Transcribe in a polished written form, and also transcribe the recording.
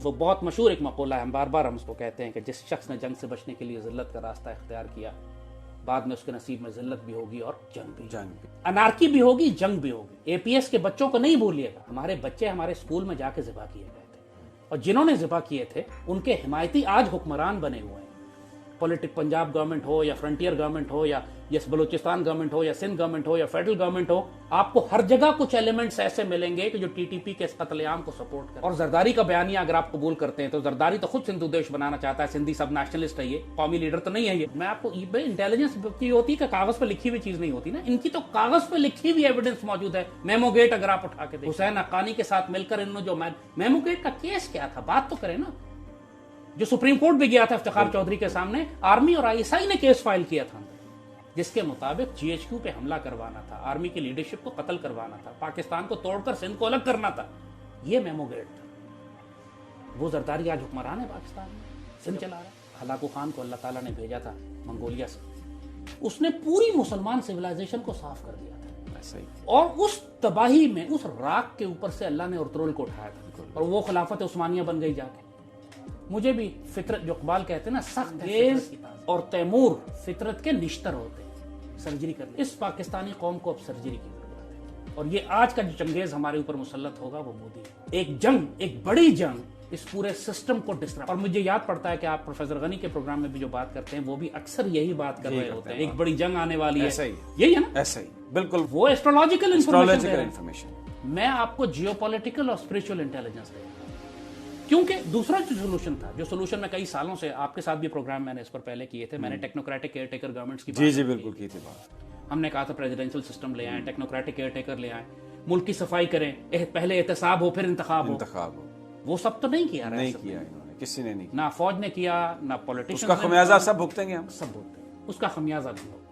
वो बहुत मशहूर एक मकूला है, हम बार बार हम उसको कहते हैं कि जिस शख्स ने जंग से बचने के लिए जिल्लत का रास्ता इख्तियार किया, बाद में उसके नसीब में जिल्लत भी होगी और जंग भी। अनारकी भी होगी, जंग भी होगी। एपीएस के बच्चों को नहीं भूलिएगा, हमारे बच्चे हमारे स्कूल में जाके ज़िबा किए गए थे, और जिन्होंने ज़िबा किए थे उनके हिमायती आज हुक्मरान बने हुए हैं। पॉलिटिक पंजाब गवर्नमेंट हो या फ्रंटियर गवर्नमेंट हो या बलूचिस्तान गवर्नमेंट हो या सिंध गवर्नमेंट हो या फेडरल गवर्नमेंट हो, आपको हर जगह कुछ एलिमेंट्स ऐसे मिलेंगे कि जो टीटीपी के इस कत्लेआम को सपोर्ट कर। और जरदारी का बयानिया अगर आप कबूल करते हैं तो जरदारी तो खुद सिंधु देश बनाना चाहता है, सिंधी सब नेशनलिस्ट है, ये कौमी लीडर तो नहीं है। ये मैं आपको इंटेलिजेंस की होती है, कागज पर लिखी हुई चीज नहीं होती ना, इनकी तो कागज पर लिखी हुई एविडेंस मौजूद है। मेमोगेट अगर आप उठा के देखें, हुसैन हक्कानी के साथ मिलकर इन्होंने जो मेमोगेट का केस क्या था, बात तो करें ना, जो सुप्रीम कोर्ट भी गया था इफ्तिखार चौधरी के सामने, आर्मी और आईएसआई ने केस फाइल किया था जिसके मुताबिक जीएचक्यू पे हमला करवाना था, आर्मी की लीडरशिप को कत्ल करवाना था, पाकिस्तान को तोड़कर सिंध को अलग करना था। ये मेमोगेट था। वो जरदारी आज हुक्मरान है पाकिस्तान में, सिंध चला रहा है। हलाकू खान को अल्लाह ताला ने भेजा था मंगोलिया से, उसने पूरी मुसलमान सिविलाइजेशन को साफ कर दिया था, और उस तबाही में उस राख के ऊपर से अल्लाह ने उर्तुल को उठाया था, और वो खिलाफत उस्मानिया बन गई जाके। मुझे भी फितरत, जो इकबाल कहते हैं ना, सख्त और तैमूर फितरत के निश्तर होते हैं, सर्जरी करने। इस पाकिस्तानी कौम को अब सर्जरी की जरूरत है, और ये आज का जो चंगेज हमारे ऊपर मुसल्लत होगा वो मोदी है। एक जंग, एक बड़ी जंग इस पूरे सिस्टम को डिस्टर्ब। और मुझे याद पड़ता है कि आप प्रोफेसर गनी के प्रोग्राम में भी जो बात करते हैं वो भी अक्सर यही बात कर रहे होते हैं, एक बड़ी जंग आने वाली है, यही है ना? ऐसा ही बिल्कुल, वो एस्ट्रोलॉजिकल इंफॉर्मेशन। मैं आपको जियोपॉलिटिकल और स्पिरिचुअल इंटेलिजेंस दे, क्योंकि दूसरा जो सोल्यूशन था, जो सोल्यूशन मैं कई सालों से आपके साथ भी प्रोग्राम मैंने इस पर पहले किए थे, मैंने टेक्नोक्रेटिक केयरटेकर गवर्नमेंट्स की जी बिल्कुल की थी बात। हमने कहा था प्रेसिडेंशियल सिस्टम ले आए, टेक्नोक्रेटिक केयरटेकर ले आए, मुल्क की सफाई करें, पहले एहतसाब हो फिर इंतखाब हो। वो सब तो नहीं किया, नहीं किया इन्होंने, किसी ने नहीं, ना फौज ने किया, ना पॉलिटिशियंस। उसका खमियाजा सब भुगतेंगे हम, सब भुगतेंगे, उसका खमियाजा भी होगा।